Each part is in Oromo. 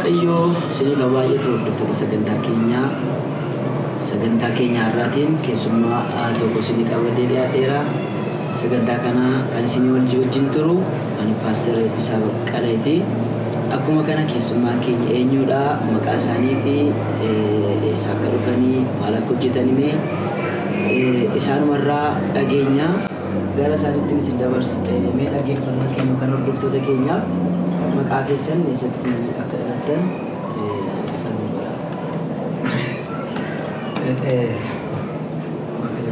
Waaqayyo siniif baay'ee hordoftoota sagantaa keenya har'aatiin keessummaa tokko isinii qabadee dhiyaadheera. Sagantaa kana kan isinii wajjin turu ani Paaster Eebbisaa Baqqaleeti. Akkuma kana keessummaa keenya eenyudha, maqaa isaanii fi eessa akka dhufanii maal akka hojjetanime isaanumarraa dhageenya. Gara isaaniitti isin dabarsitee mee dhaggeeffannaa keenya kan hordoftoota keenyaaf maqaa keessan eessatti akka dhalattan ifannoo godhaa.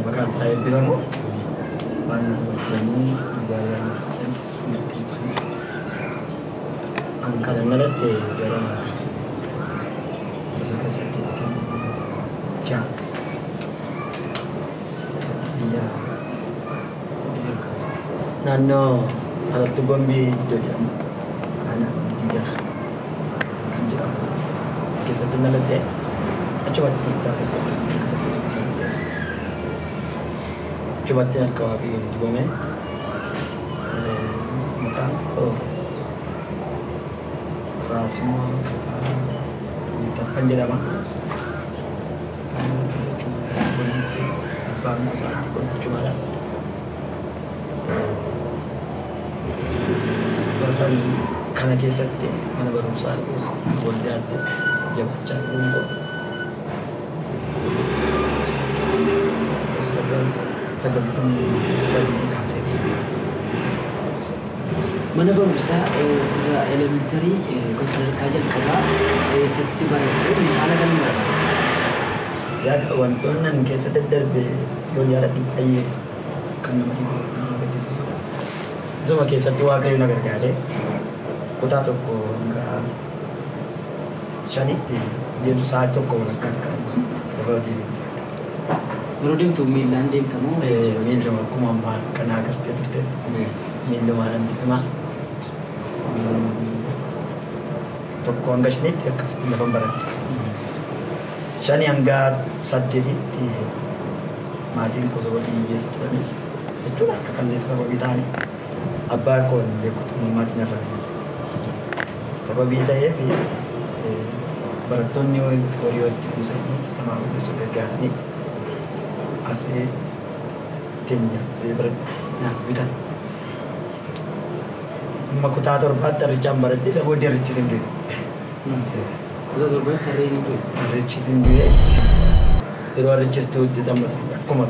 Maqaan isaa eebbifamu waan hojjetanii magaalaa an kana naladhe gara gosa keessatti jaa biyya naannoo alatti gombii iddoo jedhamu kana jira kan jedhamu keessatti naladhe achumatti achumatti harka waaqayyoon dibame maqaan koo Raasmoo kan jedhama. Kan abbaan isaatti gosachumadha. Bakka kana keessatti mana barumsaa waldaattis jabaachaa dhuunfoo. Sagantamii sadii kaasee. Mana barumsaa elementarii gosa sadarkaa jalqabaa eessatti barattu haala kamiin barata? Yaada wantoonni ani keessa daddarbe yoon yaada baay'ee kan nama gaddisiisudha. Isuma keessatti waaqayyo na gargaaree kutaa tokko hanga shanitti deemtu sa'aatii tokko walakkaatti kan dabaluu deemee. Yeroo deemtu miillaan deemtamoo? Miilluma akkuma ammaa kan agartee turteetti. Miillumaan deemaa. Tokko hanga shanitti akkasitti lafa baradhe. Shani hanga saddeetitti maatiin koo sababii hiyyeessa turaniif jechuun akka qalleessa sababii ta'anii abbaa koo hin beekutu maatiin irraa sababii ta'eef barattoonni horii walitti buusanii istamaa ofiisuu gargaaranii afee teenya naaf bitan. Amma kutaa torbaatti harrichaan baradhee isa booddee harrichis hin du'e. Kutaa torbaatti harreen hin du'e? Harrichis hin du'e. Yeroo harrichis du'utti ammas akkuma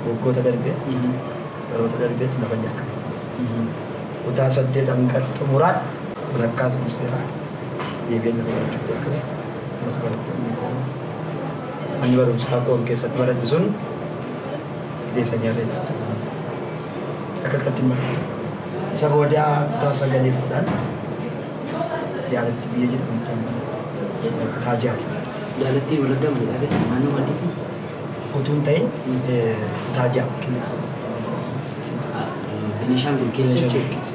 waggoota darbee yeroota darbeetti lafa nyaakama. Kutaa saddeet hanga xumuraatti walakkaas ministeeraa deebiin lafa barachuu jalqabe. Ammas barattoonni koo manni barumsaa koo keessatti baradhu sun deebisanii harreen akka kanatti maraa. Isa boodaa kutaa sagalii fudhan jaalatti biyya jedhamu kan kutaa jaha keessatti. Jaalatti walakkaa malee keessa naannoo maddiitti? Utuu hin ta'in kutaa jaha keessa. Beenishaangul keessa jechuudha.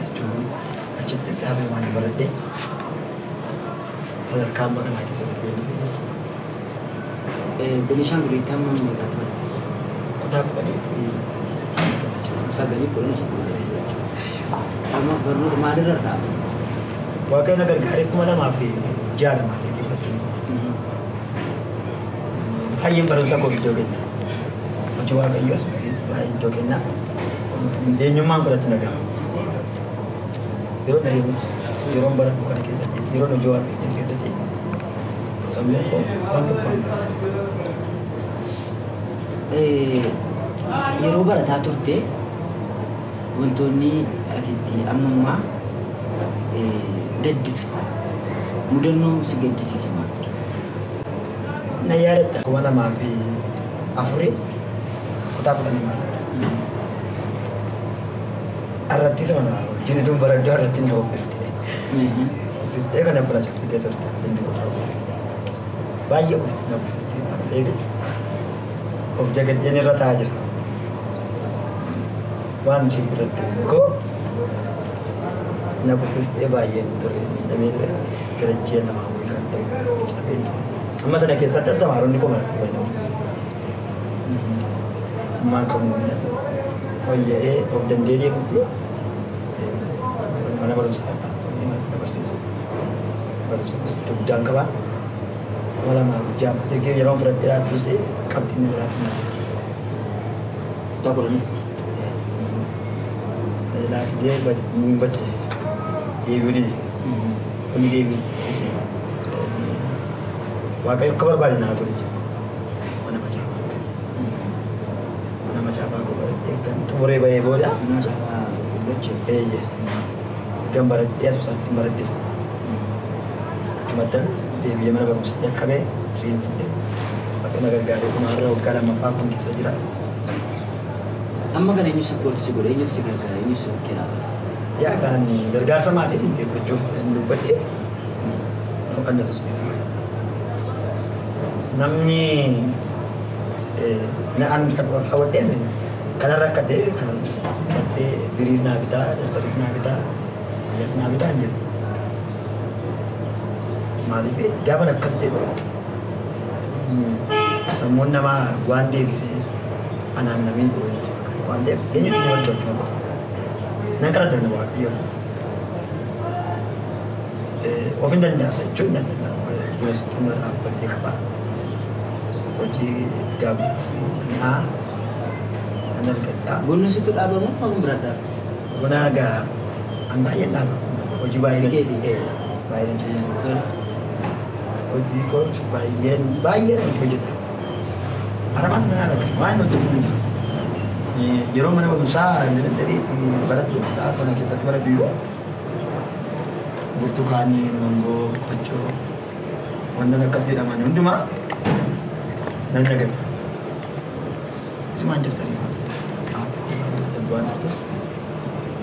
Achitti saafee waan baradhee sadarkaa amma kanaa keessatti beelifee. Beenishaangulitti amma meeqatti baratti? Kutaa kudhanii. Sagalii kudhanii. Amma barnoota maalirra ta'a? Waaqayyo na gargaaree 2006 maatiriikii. Baay'een barumsa koo iddoo kenna. Hojii waaqayyo as baay'ee iddoo kenna. Eenyummaan godhatti nagahama. Yeroo deemus yeroo baradhu kana keessatti yeroo hojii waaqayyo keessatti sammuu koo waan tokkoon yeroo barataa turte wantoonni atiitti ammammaa gadditu mudannoo si gaddisiisa maal? Na yaadadha 2004 kutaa kudhanii maal? Arratti sama jinituun baraduu arratti na obbiste. Obbiste kana bira cabsitee turte. Baay'ee na obbiste. Of jagadeen irra taa'aa jira. Waan ishee biratti koo na obbiste baay'ee ture. Miidhamee garajjee namaa wayii kan ta'u. Amma sana keessatti as tamaaronni koo malatti fayyadamu. Ammaan kan fooyya'ee of danda'ee deemuufi mana barumsaa dabarsiisu. barumsa dugdaan qabaa. Wala maaf jaamate kee yeroo fudhadhee dursee qabxiin ni biraatti na. Taphulanitti. Laakitee bate deebi'uu kuni deebi'u isi waaqayyo akka barbaade naa ture mana macaafaa godhatee kan xumuree bahee booda gan baradhee asuusaatti baradhee achumattan deebi'ee mana barumsatti akkabee riinfudhee waaqayyo na gargaaree kun har'a waggaa lammaffaa kun keessa jira. Amma kan eenyu supporti si godhe eenyutu si gargaara eenyu si kenna. Yaa kan gargaarsa maatii siin beekachuuf hin dubbadhee kan nasus namni na an hawwadhee kanarra akka ta'e kan baddee biriis naa bitaa dabtaris naa bitaa ayyaas naa bitaa hin jedhu. Maaliif gaafa akkas jedhu sammuun namaa waan deebisee anaan namii waan ta'eef eenyutu ni wajjin hojjetamu. Nan qara danda'a waaqayyo. Ofin danda'a jechuun nan danda'a. Yuunivarsiitiin dhaabbatee qaba. Hojii gaabbii naa nan argadha. Bunni situ dhaabamu akkam bira dhaaba? Buna egaa an baay'een dhaaba. Hojii baay'een hojii koos baay'een hojjeta. Aramaas nan arga waan hojjetu hin jiru. Yeroo mana barumsaa elementary barattu sana keessatti barattu yoo burtukaanii, mangoo, qoccoo wantoota akkas jedhaman hundumaa nan nagada. Isumaan daftanii haati waan turte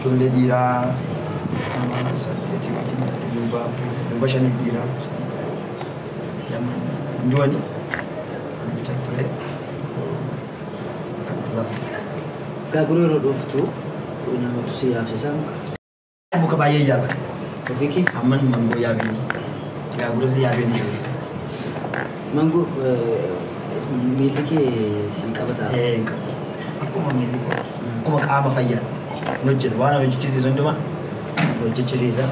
ijoollee dhiiraa nama 8 wajjin duuba 5 dhiiraa duwani bicha ture kan duraas Gaguruu yeroo dhuftu namatu si yaabsisaa muka. Muka baay'ee yaaban. Ofiki? Amman mangoo yaabanii. Gaguruu si yaabanii jiru. Mangoo miilli kee si qabataa? Akkuma miilli koo akkuma qaama fayyaatti hojjetu waan hojjechiisu hundumaa hojjechiisa.